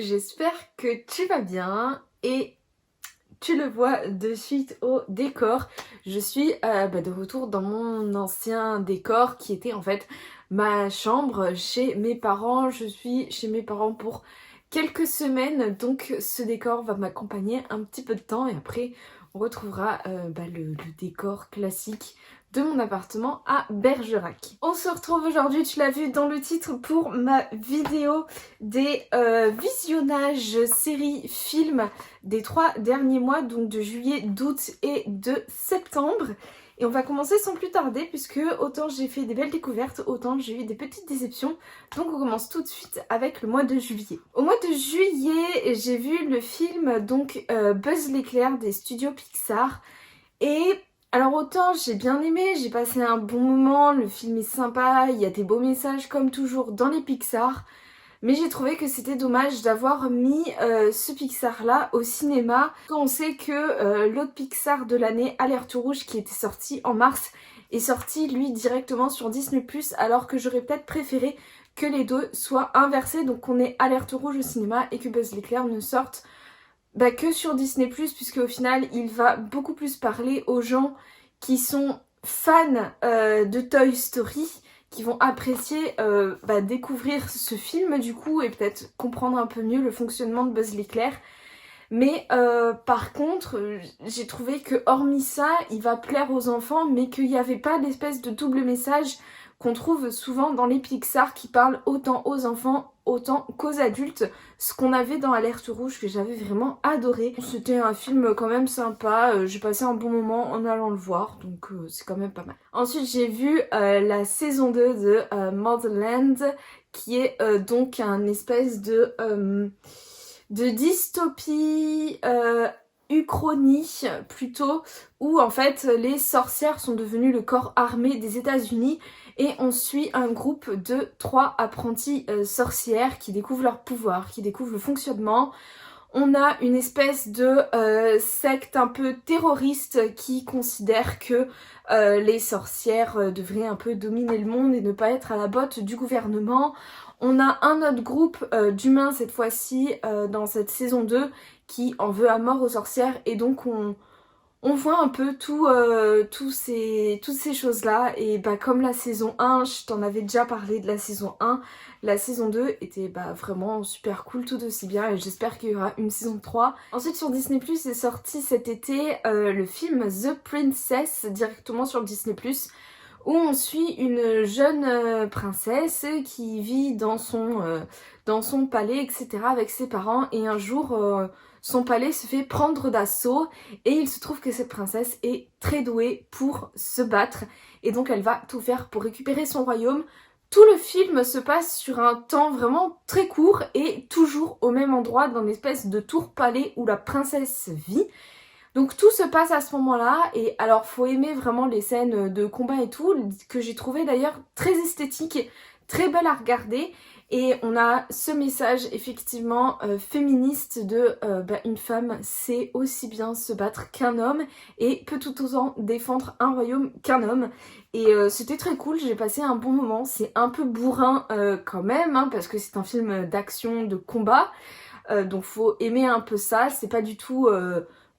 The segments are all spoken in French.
j'espère que tu vas bien et tu le vois de suite au décor. Je suis de retour dans mon ancien décor qui était en fait ma chambre chez mes parents. Je suis chez mes parents pour quelques semaines, donc ce décor va m'accompagner un petit peu de temps et après on retrouvera le décor classique de mon appartement à Bergerac. On se retrouve aujourd'hui, tu l'as vu dans le titre, pour ma vidéo des visionnages séries films des 3 derniers mois, donc de juillet, d'août et de septembre. Et on va commencer sans plus tarder puisque autant j'ai fait des belles découvertes, autant j'ai eu des petites déceptions. Donc on commence tout de suite avec le mois de juillet. Au mois de juillet, j'ai vu le film Buzz l'éclair des studios Pixar. Et alors autant j'ai bien aimé, j'ai passé un bon moment, le film est sympa, il y a des beaux messages comme toujours dans les Pixar. Mais j'ai trouvé que c'était dommage d'avoir mis ce Pixar là au cinéma quand on sait que l'autre Pixar de l'année, Alerte Rouge, qui était sorti en mars, est sorti lui directement sur Disney+, alors que j'aurais peut-être préféré que les deux soient inversés, donc qu'on ait Alerte Rouge au cinéma et que Buzz l'éclair ne sorte que sur Disney+, puisque au final il va beaucoup plus parler aux gens qui sont fans de Toy Story, qui vont apprécier découvrir ce film du coup et peut-être comprendre un peu mieux le fonctionnement de Buzz l'éclair. Mais par contre, j'ai trouvé que hormis ça, il va plaire aux enfants, mais qu'il n'y avait pas d'espèce de double message qu'on trouve souvent dans les Pixar qui parlent autant aux enfants autant qu'aux adultes, ce qu'on avait dans Alerte Rouge que j'avais vraiment adoré. C'était un film quand même sympa, j'ai passé un bon moment en allant le voir, donc c'est quand même pas mal. Ensuite j'ai vu la saison 2 de Motherland, qui est donc un espèce de dystopie uchronie plutôt, où en fait les sorcières sont devenues le corps armé des États-Unis et on suit un groupe de 3 apprentis sorcières qui découvrent leur pouvoir, qui découvrent le fonctionnement. On a une espèce de secte un peu terroriste qui considère que les sorcières devraient un peu dominer le monde et ne pas être à la botte du gouvernement. On a un autre groupe d'humains cette fois-ci dans cette saison 2 qui en veut à mort aux sorcières et donc on voit un peu toutes ces choses-là. Et comme la saison 1, je t'en avais déjà parlé de la saison 1, la saison 2 était vraiment super cool, tout aussi bien, et j'espère qu'il y aura une saison 3. Ensuite sur Disney+, est sorti cet été le film The Princess, directement sur Disney+, où on suit une jeune princesse qui vit dans son palais, etc. avec ses parents, et un jour son palais se fait prendre d'assaut et il se trouve que cette princesse est très douée pour se battre et donc elle va tout faire pour récupérer son royaume. Tout le film se passe sur un temps vraiment très court et toujours au même endroit, dans une espèce de tour palais où la princesse vit. Donc tout se passe à ce moment-là, et alors faut aimer vraiment les scènes de combat et tout, que j'ai trouvé d'ailleurs très esthétique, très belle à regarder. Et on a ce message effectivement féministe de une femme sait aussi bien se battre qu'un homme et peut tout autant défendre un royaume qu'un homme. Et c'était très cool, j'ai passé un bon moment. C'est un peu bourrin quand même, hein, parce que c'est un film d'action, de combat. Donc faut aimer un peu ça, c'est pas du tout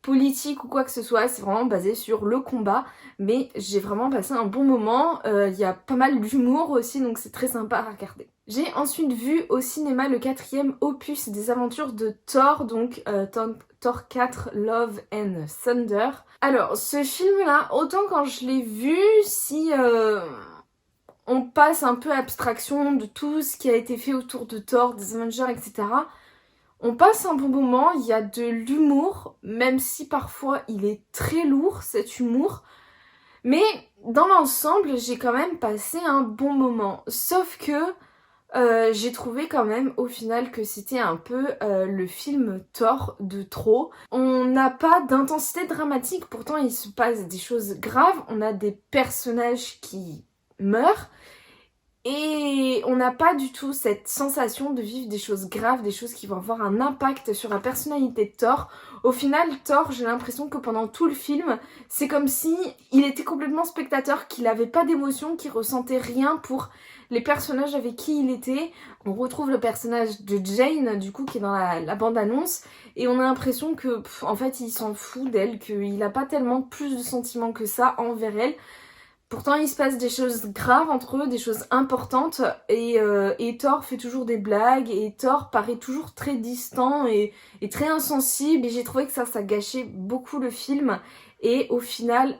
politique ou quoi que ce soit, c'est vraiment basé sur le combat, mais j'ai vraiment passé un bon moment. Il y a pas mal d'humour aussi, donc c'est très sympa à regarder. J'ai ensuite vu au cinéma le 4e opus des aventures de Thor, donc Thor 4 Love and Thunder. Alors ce film là, autant quand je l'ai vu, si on passe un peu abstraction de tout ce qui a été fait autour de Thor, des Avengers, etc., on passe un bon moment, il y a de l'humour, même si parfois il est très lourd cet humour. Mais dans l'ensemble, j'ai quand même passé un bon moment. Sauf que j'ai trouvé quand même au final que c'était un peu le film Thor de trop. On n'a pas d'intensité dramatique, pourtant il se passe des choses graves. On a des personnages qui meurent. Et on n'a pas du tout cette sensation de vivre des choses graves, des choses qui vont avoir un impact sur la personnalité de Thor. Au final, Thor, j'ai l'impression que pendant tout le film, c'est comme si il était complètement spectateur, qu'il n'avait pas d'émotion, qu'il ressentait rien pour les personnages avec qui il était. On retrouve le personnage de Jane, du coup, qui est dans la bande-annonce, et on a l'impression que, en fait, il s'en fout d'elle, qu'il n'a pas tellement plus de sentiments que ça envers elle. Pourtant, il se passe des choses graves entre eux, des choses importantes, et Thor fait toujours des blagues, et Thor paraît toujours très distant et très insensible, et j'ai trouvé que ça gâchait beaucoup le film, et au final,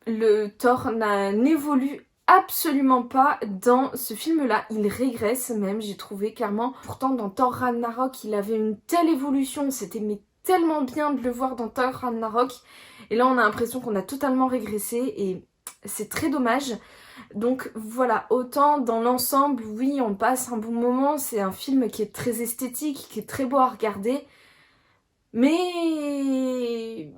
le Thor n'évolue absolument pas dans ce film-là, il régresse même, j'ai trouvé clairement. Pourtant, dans Thor Ragnarok, il avait une telle évolution, c'était mais tellement bien de le voir dans Thor Ragnarok, et là on a l'impression qu'on a totalement régressé, et c'est très dommage. Donc voilà, autant dans l'ensemble, oui, on passe un bon moment, c'est un film qui est très esthétique, qui est très beau à regarder, mais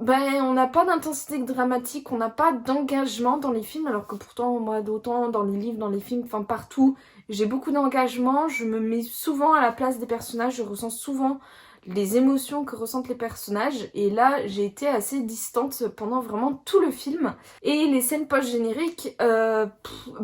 ben, on n'a pas d'intensité dramatique, on n'a pas d'engagement dans les films, alors que pourtant, moi, d'autant dans les livres, dans les films, enfin partout, j'ai beaucoup d'engagement, je me mets souvent à la place des personnages, je ressens souvent les émotions que ressentent les personnages, et là j'ai été assez distante pendant vraiment tout le film. Et les scènes post-génériques, ben,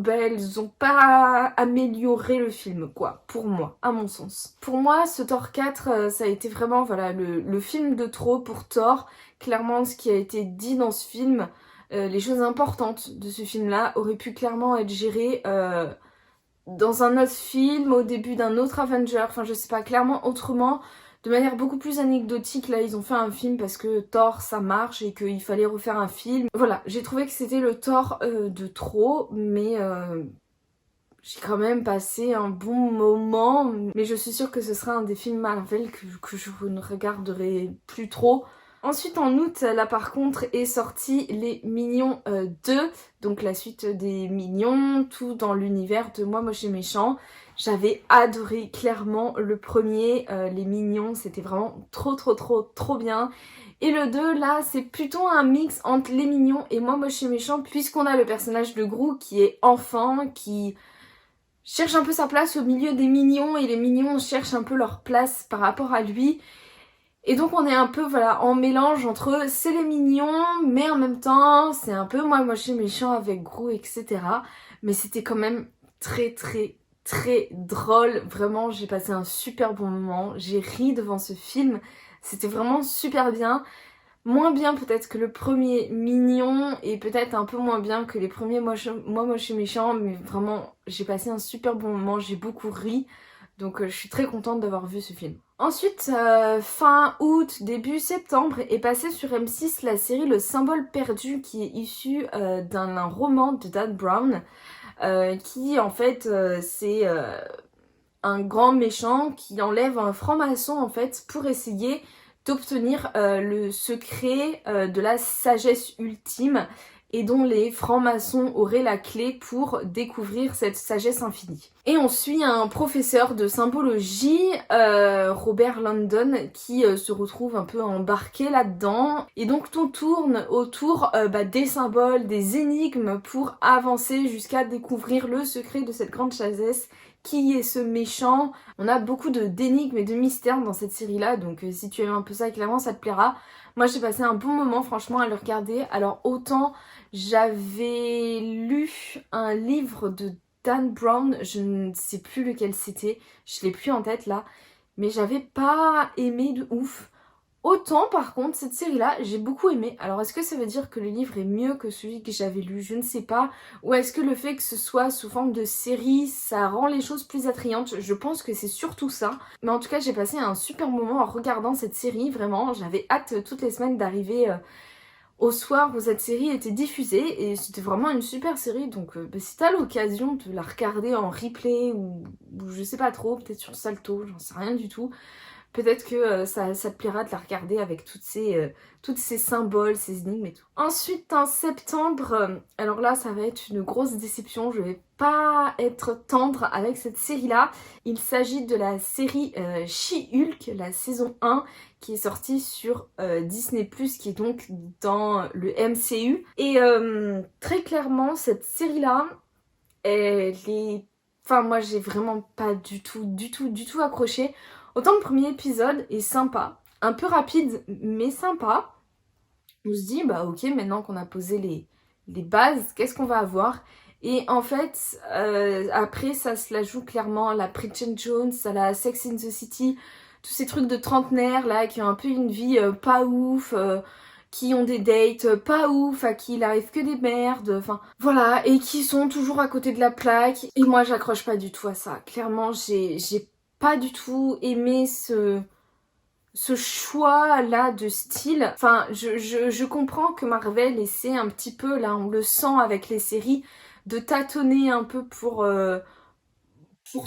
elles ont pas amélioré le film, quoi, pour moi, à mon sens. Pour moi, ce Thor 4, ça a été vraiment voilà, le film de trop pour Thor. Clairement, ce qui a été dit dans ce film, les choses importantes de ce film-là auraient pu clairement être gérées dans un autre film, au début d'un autre Avenger, enfin je sais pas, clairement autrement, de manière beaucoup plus anecdotique. Là ils ont fait un film parce que Thor ça marche et qu'il fallait refaire un film. Voilà, j'ai trouvé que c'était le Thor de trop, mais j'ai quand même passé un bon moment. Mais je suis sûre que ce sera un des films Marvel que je ne regarderai plus trop. Ensuite en août, là par contre, est sorti Les Mignons 2, donc la suite des Mignons, tout dans l'univers de Moi Moche et Méchant. J'avais adoré clairement le premier, Les Mignons, c'était vraiment trop bien. Et le 2, là, c'est plutôt un mix entre Les Mignons et Moi Moche et Méchant, puisqu'on a le personnage de Gru qui est enfant, qui cherche un peu sa place au milieu des Mignons, et les Mignons cherchent un peu leur place par rapport à lui. Et donc on est un peu voilà en mélange entre c'est les mignons, mais en même temps c'est un peu moi moche et méchant avec Gru, etc. Mais c'était quand même très drôle. Vraiment, j'ai passé un super bon moment. J'ai ri devant ce film. C'était vraiment super bien. Moins bien peut-être que le premier Mignon, et peut-être un peu moins bien que les premiers Moi Moche et Méchant, mais vraiment j'ai passé un super bon moment, j'ai beaucoup ri. Donc je suis très contente d'avoir vu ce film. Ensuite, fin août, début septembre, est passée sur M6 la série Le Symbole Perdu, qui est issue d'un roman de Dan Brown, qui en fait c'est un grand méchant qui enlève un franc-maçon en fait pour essayer d'obtenir le secret de la sagesse ultime, et dont les francs-maçons auraient la clé pour découvrir cette sagesse infinie. Et on suit un professeur de symbologie, Robert London, qui se retrouve un peu embarqué là-dedans. Et donc tout tourne autour des symboles, des énigmes pour avancer jusqu'à découvrir le secret de cette grande sagesse. Qui est ce méchant? On a beaucoup d'énigmes et de mystères dans cette série-là, donc si tu aimes un peu ça, clairement ça te plaira. Moi j'ai passé un bon moment franchement à le regarder. Alors autant j'avais lu un livre de Dan Brown, je ne sais plus lequel c'était, je l'ai plus en tête là, mais j'avais pas aimé de ouf. Autant par contre cette série là j'ai beaucoup aimé. Alors est-ce que ça veut dire que le livre est mieux que celui que j'avais lu? Je ne sais pas. Ou est-ce que le fait que ce soit sous forme de série ça rend les choses plus attrayantes? Je pense que c'est surtout ça. Mais en tout cas j'ai passé un super moment en regardant cette série. Vraiment j'avais hâte toutes les semaines d'arriver au soir où cette série était diffusée, et c'était vraiment une super série. Donc si t'as l'occasion de la regarder en replay ou je sais pas trop, peut-être sur Salto, j'en sais rien du tout. Peut-être que ça te plaira de la regarder avec toutes ces symboles, ces énigmes et tout. Ensuite, en septembre, alors là, ça va être une grosse déception. Je vais pas être tendre avec cette série-là. Il s'agit de la série She-Hulk, la saison 1, qui est sortie sur Disney+, qui est donc dans le MCU. Et très clairement, cette série-là, elle est... Enfin, moi, j'ai vraiment pas du tout accroché. Autant le premier épisode est sympa, un peu rapide, mais sympa. On se dit, bah ok, maintenant qu'on a posé les bases, qu'est-ce qu'on va avoir? Et en fait, après, ça se la joue clairement à la Bridget Jones, à la Sex and the City, tous ces trucs de trentenaires là, qui ont un peu une vie pas ouf, qui ont des dates pas ouf, à qui il arrive que des merdes, enfin voilà, et qui sont toujours à côté de la plaque. Et moi, j'accroche pas du tout à ça. Clairement, j'ai pas du tout aimé ce choix-là de style. Enfin, je comprends que Marvel essaie un petit peu, là, on le sent avec les séries, de tâtonner un peu pour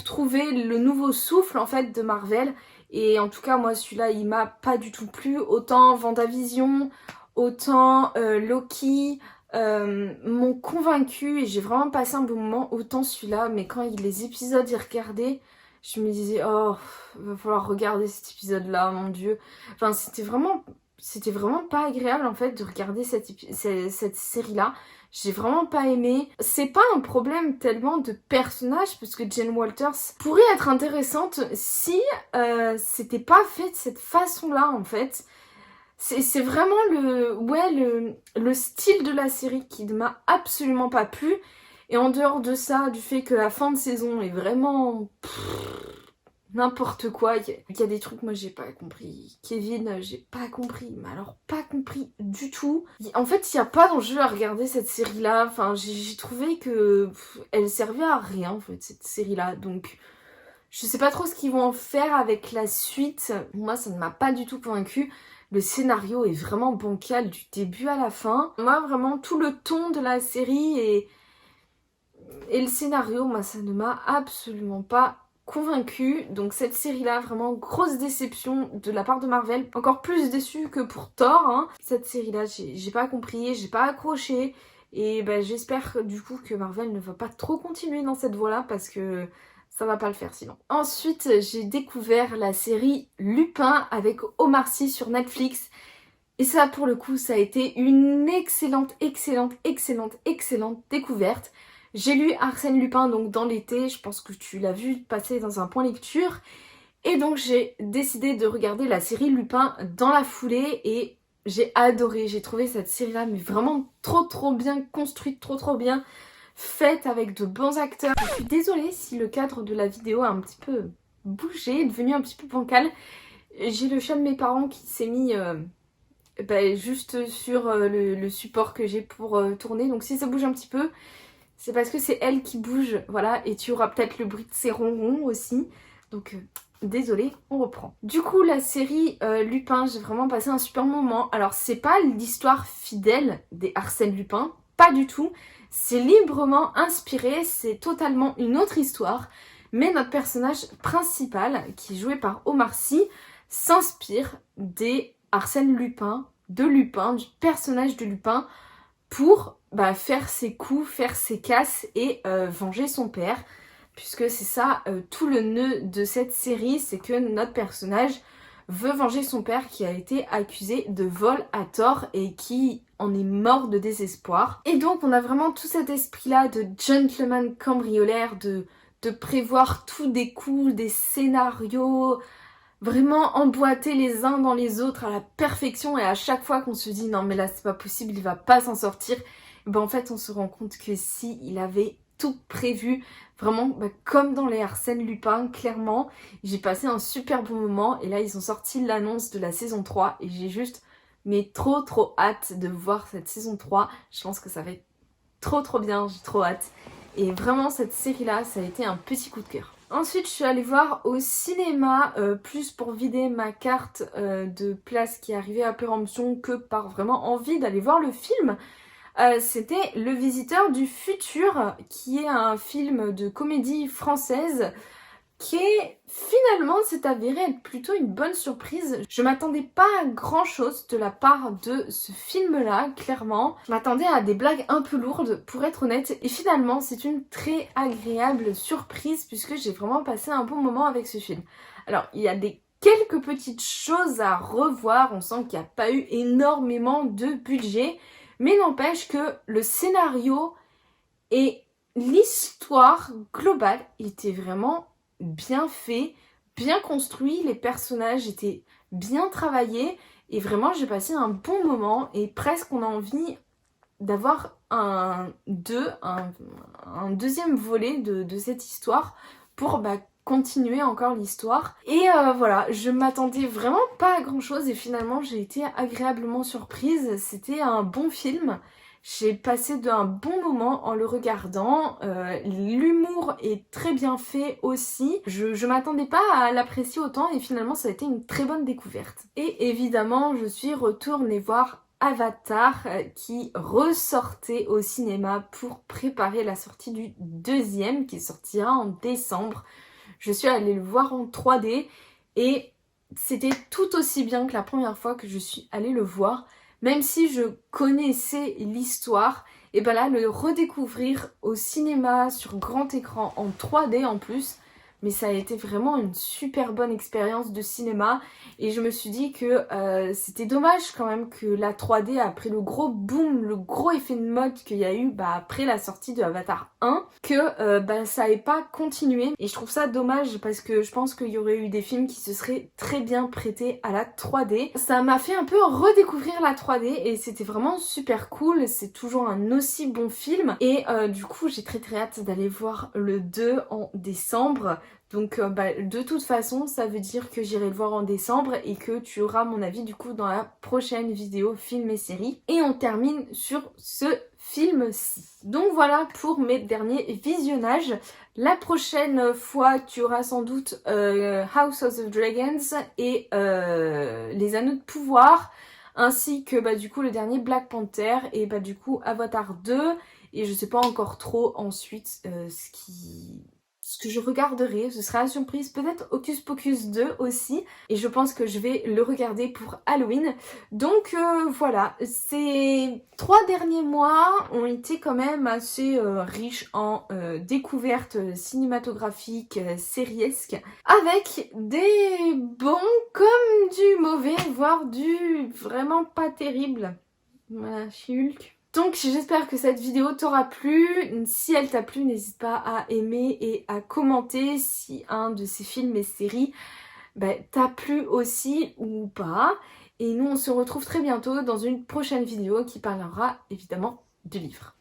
trouver le nouveau souffle, en fait, de Marvel. Et en tout cas, moi, celui-là, il m'a pas du tout plu. Autant WandaVision, autant Loki m'ont convaincu et j'ai vraiment passé un bon moment. Autant celui-là, mais quand les épisodes y regardaient, je me disais, oh, va falloir regarder cet épisode-là, mon Dieu. Enfin, c'était vraiment pas agréable, en fait, de regarder cette série-là. J'ai vraiment pas aimé. C'est pas un problème tellement de personnage, parce que Jen Walters pourrait être intéressante si c'était pas fait de cette façon-là, en fait. C'est vraiment le style de la série qui ne m'a absolument pas plu. Et en dehors de ça, du fait que la fin de saison est vraiment n'importe quoi, il y a des trucs, moi j'ai pas compris. Kevin, j'ai pas compris, mais alors pas compris du tout. En fait, il n'y a pas d'enjeu à regarder cette série-là. Enfin, j'ai trouvé que elle servait à rien, en fait, cette série-là. Donc, je sais pas trop ce qu'ils vont en faire avec la suite. Moi, ça ne m'a pas du tout convaincue. Le scénario est vraiment bancal du début à la fin. Moi, vraiment, tout le ton de la série et le scénario, moi, ça ne m'a absolument pas convaincue. Donc cette série-là, vraiment grosse déception de la part de Marvel. Encore plus déçue que pour Thor. Hein. Cette série-là, j'ai pas compris, j'ai pas accroché. Et ben, j'espère du coup que Marvel ne va pas trop continuer dans cette voie-là parce que ça va pas le faire sinon. Ensuite, j'ai découvert la série Lupin avec Omar Sy sur Netflix. Et ça, pour le coup, ça a été une excellente découverte. J'ai lu Arsène Lupin donc dans l'été, je pense que tu l'as vu passer dans un point lecture. Et donc j'ai décidé de regarder la série Lupin dans la foulée et j'ai adoré. J'ai trouvé cette série-là mais vraiment trop bien construite, trop bien faite avec de bons acteurs. Je suis désolée si le cadre de la vidéo a un petit peu bougé, est devenu un petit peu bancal. J'ai le chat de mes parents qui s'est mis juste sur le support que j'ai pour tourner. Donc si ça bouge un petit peu, c'est parce que c'est elle qui bouge, voilà, et tu auras peut-être le bruit de ses ronrons aussi. Donc, désolée, on reprend. Du coup, la série Lupin, j'ai vraiment passé un super moment. Alors, c'est pas l'histoire fidèle des Arsène Lupin, pas du tout. C'est librement inspiré, c'est totalement une autre histoire. Mais notre personnage principal, qui est joué par Omar Sy, s'inspire des Arsène Lupin, du personnage de Lupin, pour faire ses coups, faire ses casses et venger son père. Puisque c'est ça tout le nœud de cette série, c'est que notre personnage veut venger son père qui a été accusé de vol à tort et qui en est mort de désespoir. Et donc on a vraiment tout cet esprit-là de gentleman cambriolaire, de prévoir tous des coups, des scénarios, vraiment emboîter les uns dans les autres à la perfection et à chaque fois qu'on se dit non mais là c'est pas possible, il va pas s'en sortir, ben en fait on se rend compte que si, il avait tout prévu, vraiment comme dans les Arsène Lupin, clairement. J'ai passé un super bon moment et là ils ont sorti l'annonce de la saison 3 et j'ai juste trop hâte de voir cette saison 3. Je pense que ça va être trop bien, j'ai trop hâte. Et vraiment cette série là, ça a été un petit coup de cœur. Ensuite, je suis allée voir au cinéma, plus pour vider ma carte de place qui arrivait à péremption que par vraiment envie d'aller voir le film. C'était Le Visiteur du Futur, qui est un film de comédie française qui finalement s'est avéré être plutôt une bonne surprise. Je m'attendais pas à grand chose de la part de ce film-là, clairement. Je m'attendais à des blagues un peu lourdes, pour être honnête, et finalement c'est une très agréable surprise puisque j'ai vraiment passé un bon moment avec ce film. Alors, il y a quelques petites choses à revoir, on sent qu'il n'y a pas eu énormément de budget, mais n'empêche que le scénario est l'histoire globale était vraiment bien faite, bien construit, les personnages étaient bien travaillés et vraiment j'ai passé un bon moment et presque on a envie d'avoir un deuxième volet de cette histoire pour continuer encore l'histoire. Et voilà, je m'attendais vraiment pas à grand chose et finalement j'ai été agréablement surprise. C'était un bon film. J'ai passé un bon moment en le regardant. L'humour est très bien fait aussi. Je m'attendais pas à l'apprécier autant et finalement ça a été une très bonne découverte. Et évidemment, je suis retournée voir Avatar qui ressortait au cinéma pour préparer la sortie du deuxième qui sortira en décembre. Je suis allée le voir en 3D et c'était tout aussi bien que la première fois que je suis allée le voir. Même si je connaissais l'histoire, et ben là, le redécouvrir au cinéma sur grand écran en 3D en plus, mais ça a été vraiment une super bonne expérience de cinéma et je me suis dit que c'était dommage quand même que la 3D, après le gros boom, le gros effet de mode qu'il y a eu après la sortie de Avatar 1, que ça n'ait pas continué et je trouve ça dommage parce que je pense qu'il y aurait eu des films qui se seraient très bien prêtés à la 3D. Ça m'a fait un peu redécouvrir la 3D et c'était vraiment super cool, c'est toujours un aussi bon film et du coup j'ai très hâte d'aller voir le 2 en décembre. Donc de toute façon ça veut dire que j'irai le voir en décembre et que tu auras mon avis du coup dans la prochaine vidéo film et série. Et on termine sur ce film-ci. Donc voilà pour mes derniers visionnages. La prochaine fois tu auras sans doute House of the Dragons et Les Anneaux de Pouvoir ainsi que du coup le dernier Black Panther et du coup Avatar 2 et je sais pas encore trop ensuite ce que je regarderai, ce sera la surprise, peut-être Hocus Pocus 2 aussi, et je pense que je vais le regarder pour Halloween. Donc voilà, ces 3 derniers mois ont été quand même assez riches en découvertes cinématographiques, sériesques, avec des bons comme du mauvais, voire du vraiment pas terrible. Voilà, Hulk. Donc j'espère que cette vidéo t'aura plu. Si elle t'a plu, n'hésite pas à aimer et à commenter si un de ces films et séries t'a plu aussi ou pas. Et nous on se retrouve très bientôt dans une prochaine vidéo qui parlera évidemment du livre.